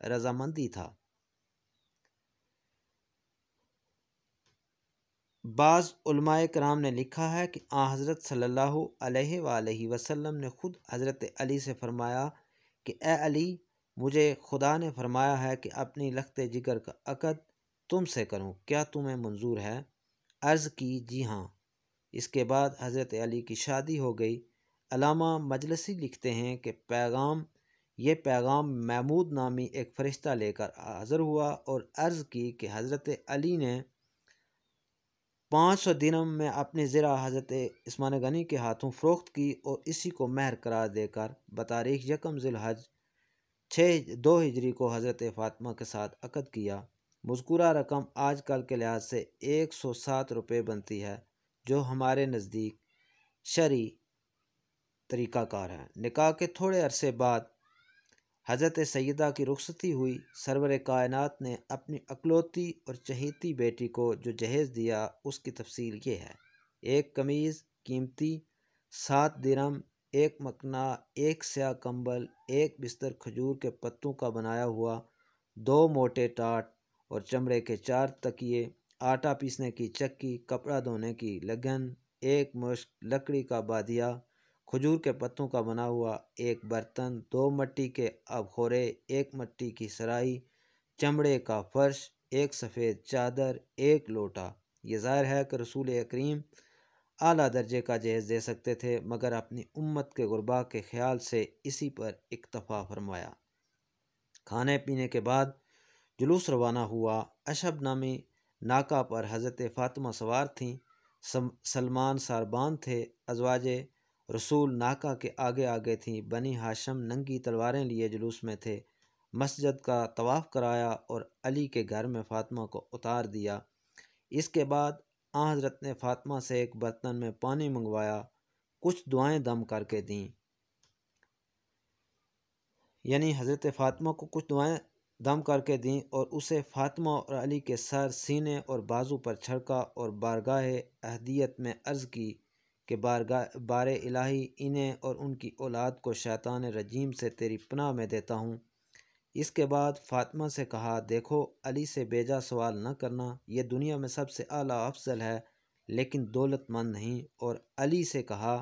رضامندی تھا۔ بعض علماء کرام نے لکھا ہے کہ حضرت صلی اللہ علیہ وآلہ وسلم نے خود حضرت علی سے فرمایا کہ اے علی، مجھے خدا نے فرمایا ہے کہ اپنی لخت جگر کا عقد تم سے کروں، کیا تمہیں منظور ہے؟ عرض کی جی ہاں۔ اس کے بعد حضرت علی کی شادی ہو گئی۔ علامہ مجلسی لکھتے ہیں کہ یہ پیغام محمود نامی ایک فرشتہ لے کر حاضر ہوا اور عرض کی کہ حضرت علی نے 500 درہم میں اپنی زرہ حضرت عثمان غنی کے ہاتھوں فروخت کی اور اسی کو مہر قرار دے کر بتاریخ 1 ذی الحج 2 ہجری کو حضرت فاطمہ کے ساتھ عقد کیا۔ مذکورہ رقم آج کل کے لحاظ سے 107 روپے بنتی ہے، جو ہمارے نزدیک شرعی طریقہ کار ہے۔ نکاح کے تھوڑے عرصے بعد حضرت سیدہ کی رخصتی ہوئی۔ سرور کائنات نے اپنی اکلوتی اور چہیتی بیٹی کو جو جہیز دیا، اس کی تفصیل یہ ہے: 1 قمیض قیمتی 7 درہم، 1 مکنا، 1 سیاہ کمبل، 1 بستر کھجور کے پتوں کا بنایا ہوا، 2 موٹے ٹاٹ اور چمڑے کے 4 تکیے، آٹا پیسنے کی چکی، کپڑا دھونے کی لگن، 1 مشک لکڑی کا بادیہ، کھجور کے پتوں کا بنا ہوا 1 برتن، 2 مٹی کے آبخورے، 1 مٹی کی سرائی، چمڑے کا فرش، 1 سفید چادر، 1 لوٹا۔ یہ ظاہر ہے کہ رسول کریم اعلیٰ درجے کا جہیز دے سکتے تھے، مگر اپنی امت کے غربا کے خیال سے اسی پر اکتفا فرمایا۔ کھانے پینے کے بعد جلوس روانہ ہوا۔ اشب نامی ناکہ پر حضرت فاطمہ سوار تھیں، سلمان ساربان تھے۔ ازواج رسول ناکہ کے آگے آگے تھیں۔ بنی ہاشم ننگی تلواریں لیے جلوس میں تھے۔ مسجد کا طواف کرایا اور علی کے گھر میں فاطمہ کو اتار دیا۔ اس کے بعد حضرت نے فاطمہ سے ایک برتن میں پانی منگوایا، کچھ دعائیں دم کر کے دیں، یعنی حضرت فاطمہ کو کچھ دعائیں دم کر کے دیں اور اسے فاطمہ اور علی کے سر، سینے اور بازو پر چھڑکا اور بارگاہ احدیت میں عرض کی کہ بار الہی، انہیں اور ان کی اولاد کو شیطان رجیم سے تیری پناہ میں دیتا ہوں۔ اس کے بعد فاطمہ سے کہا، دیکھو، علی سے بیجا سوال نہ کرنا، یہ دنیا میں سب سے اعلیٰ افضل ہے لیکن دولت مند نہیں۔ اور علی سے کہا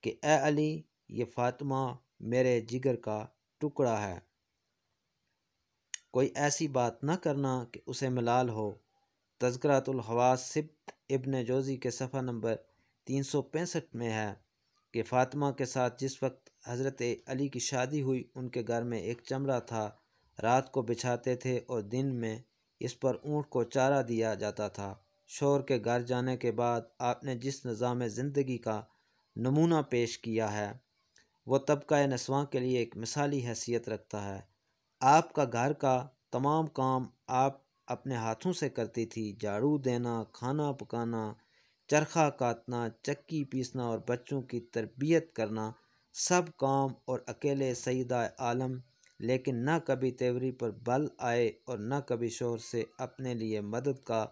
کہ اے علی، یہ فاطمہ میرے جگر کا ٹکڑا ہے، کوئی ایسی بات نہ کرنا کہ اسے ملال ہو۔ تذکرۃ الحواس سبت ابن جوزی کے صفحہ نمبر 365 میں ہے کہ فاطمہ کے ساتھ جس وقت حضرت علی کی شادی ہوئی، ان کے گھر میں ایک چمرہ تھا، رات کو بچھاتے تھے اور دن میں اس پر اونٹ کو چارہ دیا جاتا تھا۔ شوہر کے گھر جانے کے بعد آپ نے جس نظام زندگی کا نمونہ پیش کیا ہے، وہ طبقہ نسواں کے لیے ایک مثالی حیثیت رکھتا ہے۔ آپ کا گھر کا تمام کام آپ اپنے ہاتھوں سے کرتی تھی، جھاڑو دینا، کھانا پکانا، چرخہ کاٹنا، چکی پیسنا اور بچوں کی تربیت کرنا، سب کام اور اکیلے سیدہ عالم، لیکن نہ کبھی تیوری پر بل آئے اور نہ کبھی شوہر سے اپنے لیے مدد کا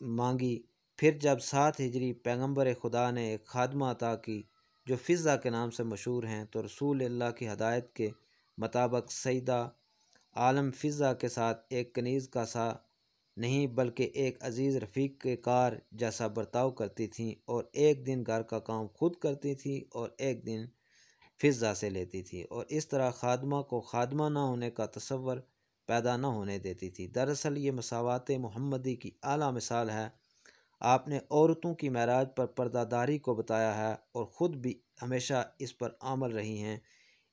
مانگی۔ پھر جب 7 ہجری پیغمبر خدا نے ایک خادمہ عطا کی جو فضہ کے نام سے مشہور ہیں، تو رسول اللہ کی ہدایت کے مطابق سیدہ عالم فضہ کے ساتھ ایک کنیز کا سا نہیں بلکہ ایک عزیز رفیق کے کار جیسا برتاؤ کرتی تھیں، اور ایک دن گھر کا کام خود کرتی تھیں اور ایک دن فضہ سے لیتی تھی، اور اس طرح خادمہ کو خادمہ نہ ہونے کا تصور پیدا نہ ہونے دیتی تھی۔ دراصل یہ مساوات محمدی کی اعلیٰ مثال ہے۔ آپ نے عورتوں کی معراج پر پردہ داری کو بتایا ہے اور خود بھی ہمیشہ اس پر عمل رہی ہیں،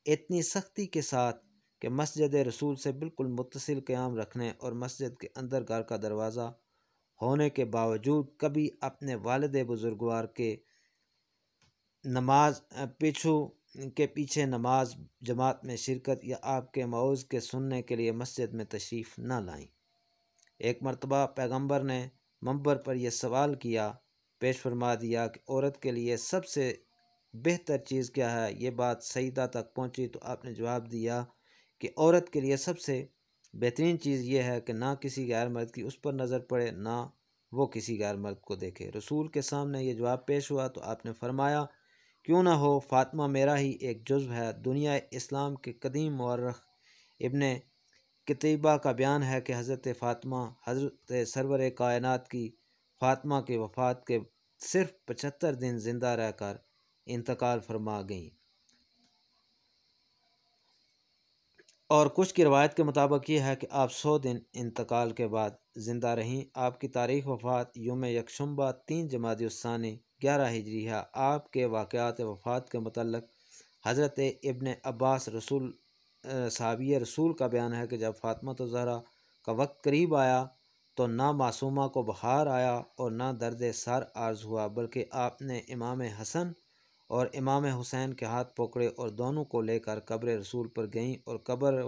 اتنی سختی کے ساتھ کہ مسجد رسول سے بالکل متصل قیام رکھنے اور مسجد کے اندر گھر کا دروازہ ہونے کے باوجود کبھی اپنے والد بزرگوار کے پیچھے نماز جماعت میں شرکت یا آپ کے موعظ کے سننے کے لیے مسجد میں تشریف نہ لائیں۔ ایک مرتبہ پیغمبر نے منبر پر یہ سوال کیا، پیش فرما دیا کہ عورت کے لیے سب سے بہتر چیز کیا ہے؟ یہ بات سیدہ تک پہنچی تو آپ نے جواب دیا کہ عورت کے لیے سب سے بہترین چیز یہ ہے کہ نہ کسی غیر مرد کی اس پر نظر پڑے، نہ وہ کسی غیر مرد کو دیکھے۔ رسول کے سامنے یہ جواب پیش ہوا تو آپ نے فرمایا، کیوں نہ ہو، فاطمہ میرا ہی ایک جزو ہے۔ دنیا اسلام کے قدیم مورخ ابن قتیبہ کا بیان ہے کہ حضرت فاطمہ حضرت سرور کائنات کی فاطمہ کی وفات کے صرف 75 دن زندہ رہ کر انتقال فرما گئیں، اور کچھ کی روایت کے مطابق یہ ہے کہ آپ 100 دن انتقال کے بعد زندہ رہیں۔ آپ کی تاریخ وفات یوم یکشنبہ 3 جمادی الثانی 11 ہجری ہے۔ آپ کے واقعات وفات کے متعلق حضرت ابن عباس صحابی رسول کا بیان ہے کہ جب فاطمہ الزہرا کا وقت قریب آیا تو نہ معصومہ کو بخار آیا اور نہ درد سر عارض ہوا، بلکہ آپ نے امام حسن اور امام حسین کے ہاتھ پکڑے اور دونوں کو لے کر قبر رسول پر گئیں اور قبر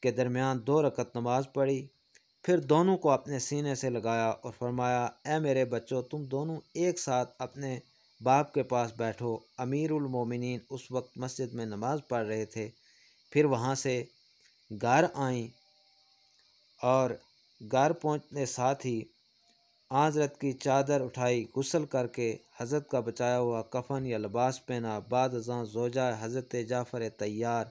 کے درمیان 2 رکعت نماز پڑھی، پھر دونوں کو اپنے سینے سے لگایا اور فرمایا، اے میرے بچوں، تم دونوں ایک ساتھ اپنے باپ کے پاس بیٹھو۔ امیر المومنین اس وقت مسجد میں نماز پڑھ رہے تھے، پھر وہاں سے گھر آئیں اور گھر پہنچنے ساتھ ہی حضرت کی چادر اٹھائی، غسل کر کے حضرت کا بچایا ہوا کفن یا لباس پہنا، بعد ازاں زوجہ حضرت جعفر طیار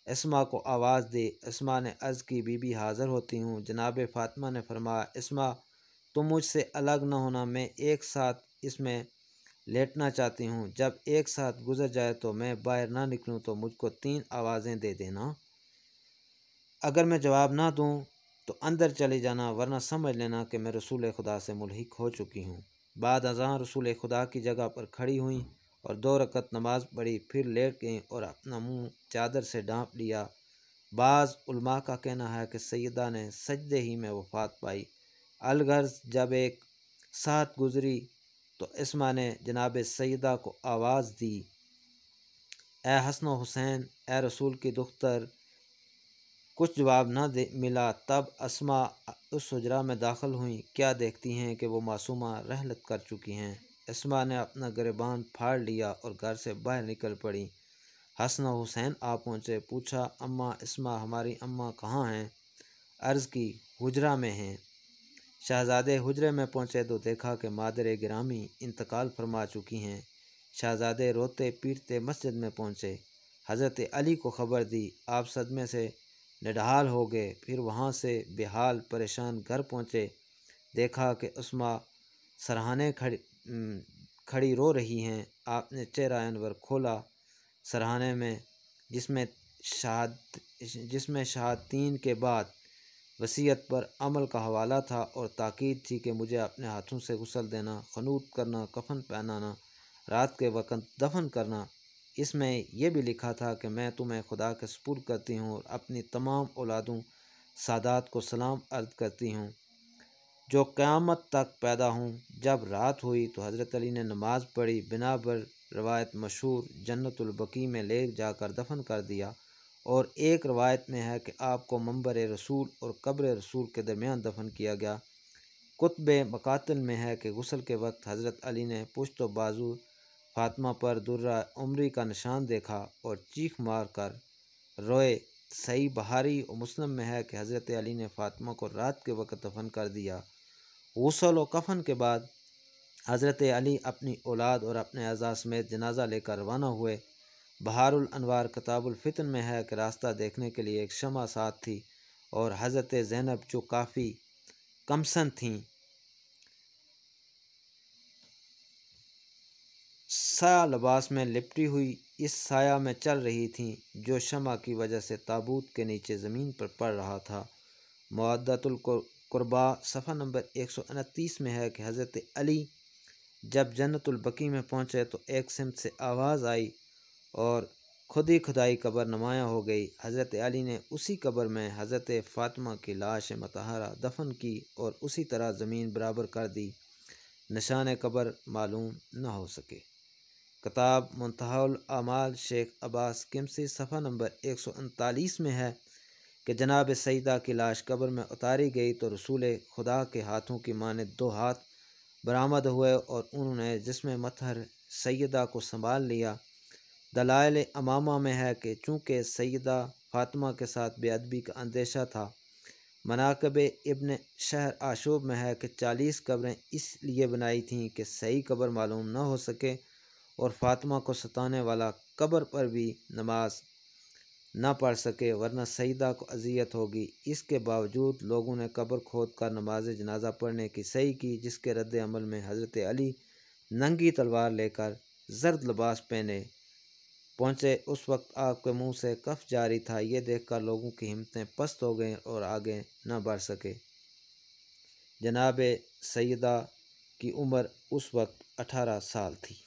اسما کو آواز دی۔ اسما نے عرض کی، بی بی حاضر ہوتی ہوں۔ جناب فاطمہ نے فرمایا، اسما تم مجھ سے الگ نہ ہونا، میں ایک ساتھ اس میں لیٹنا چاہتی ہوں، جب ایک ساتھ گزر جائے تو میں باہر نہ نکلوں تو مجھ کو 3 آوازیں دے دینا، اگر میں جواب نہ دوں تو اندر چلی جانا، ورنہ سمجھ لینا کہ میں رسول خدا سے ملحق ہو چکی ہوں۔ بعد ازاں رسول خدا کی جگہ پر کھڑی ہوئیں اور 2 رکعت نماز پڑھی، پھر لیٹ گئیں اور اپنا منہ چادر سے ڈھانپ لیا۔ بعض علماء کا کہنا ہے کہ سیدہ نے سجدے ہی میں وفات پائی۔ الغرض جب ایک ساتھ گزری تو اسما نے جناب سیدہ کو آواز دی، اے حسن و حسین، اے رسول کی دختر۔ کچھ جواب نہ ملا، تب اسما اس حجرہ میں داخل ہوئیں، کیا دیکھتی ہیں کہ وہ معصومہ رحلت کر چکی ہیں۔ اسما نے اپنا گریبان پھاڑ لیا اور گھر سے باہر نکل پڑی۔ حسن و حسین آ پہنچے، پوچھا، اماں اسما، ہماری اماں کہاں ہیں؟ عرض کی، حجرہ میں ہیں۔ شہزادے حجرے میں پہنچے تو دیکھا کہ مادر گرامی انتقال فرما چکی ہیں۔ شہزادے روتے پیٹتے مسجد میں پہنچے، حضرت علی کو خبر دی، آپ صدمے سے نڈھال ہو گئے، پھر وہاں سے بے حال پریشان گھر پہنچے، دیکھا کہ اسما سرہانے کھڑی رو رہی ہیں۔ آپ نے چہرہ انور کھولا، سرہانے میں جس میں شہادتین کے بعد وصیت پر عمل کا حوالہ تھا اور تاکید تھی کہ مجھے اپنے ہاتھوں سے غسل دینا، خنوط کرنا، کفن پہنانا، رات کے وقت دفن کرنا۔ اس میں یہ بھی لکھا تھا کہ میں تمہیں خدا کے سپرد کرتی ہوں اور اپنی تمام اولادوں سادات کو سلام عرض کرتی ہوں جو قیامت تک پیدا ہوں۔ جب رات ہوئی تو حضرت علی نے نماز پڑھی، بنا بر روایت مشہور جنت البقیع میں لے جا کر دفن کر دیا، اور ایک روایت میں ہے کہ آپ کو منبر رسول اور قبر رسول کے درمیان دفن کیا گیا۔ کتب مقاتل میں ہے کہ غسل کے وقت حضرت علی نے پشت و بازو فاطمہ پر درہ عمری کا نشان دیکھا اور چیخ مار کر روئے۔ صحیح بخاری و مسلم میں ہے کہ حضرت علی نے فاطمہ کو رات کے وقت دفن کر دیا۔ غسل و کفن کے بعد حضرت علی اپنی اولاد اور اپنے اعزاء سمیت جنازہ لے کر روانہ ہوئے۔ بہار الانوار کتاب الفتن میں ہے کہ راستہ دیکھنے کے لیے ایک شمع ساتھ تھی اور حضرت زینب جو کافی کمسن تھیں سایہ لباس میں لپٹی ہوئی اس سایہ میں چل رہی تھیں جو شمع کی وجہ سے تابوت کے نیچے زمین پر پڑ رہا تھا۔ مودۃ القربیٰ صفحہ نمبر 129 میں ہے کہ حضرت علی جب جنت البقیع میں پہنچے تو ایک سمت سے آواز آئی اور خودی کھدائی قبر نمایاں ہو گئی۔ حضرت علی نے اسی قبر میں حضرت فاطمہ کی لاش مطہرہ دفن کی اور اسی طرح زمین برابر کر دی، نشان قبر معلوم نہ ہو سکے۔ کتاب منتہی الاعمال شیخ عباس قمصی صفحہ نمبر 139 میں ہے کہ جناب سیدہ کی لاش قبر میں اتاری گئی تو رسول خدا کے ہاتھوں کی مانند 2 ہاتھ برآمد ہوئے اور انہوں نے جسم مطہر سیدہ کو سنبھال لیا۔ دلائل امامہ میں ہے کہ چونکہ سیدہ فاطمہ کے ساتھ بے ادبی کا اندیشہ تھا۔ مناقب ابن شہر آشوب میں ہے کہ 40 قبریں اس لیے بنائی تھیں کہ صحیح قبر معلوم نہ ہو سکے اور فاطمہ کو ستانے والا قبر پر بھی نماز نہ پڑھ سکے ورنہ سیدہ کو اذیت ہوگی۔ اس کے باوجود لوگوں نے قبر کھود کر نماز جنازہ پڑھنے کی صحیح کی، جس کے رد عمل میں حضرت علی ننگی تلوار لے کر زرد لباس پہنے پہنچے۔ اس وقت آپ کے منہ سے کف جاری تھا۔ یہ دیکھ کر لوگوں کی ہمتیں پست ہو گئیں اور آگے نہ بڑھ سکے۔ جناب سیدہ کی عمر اس وقت 18 سال تھی۔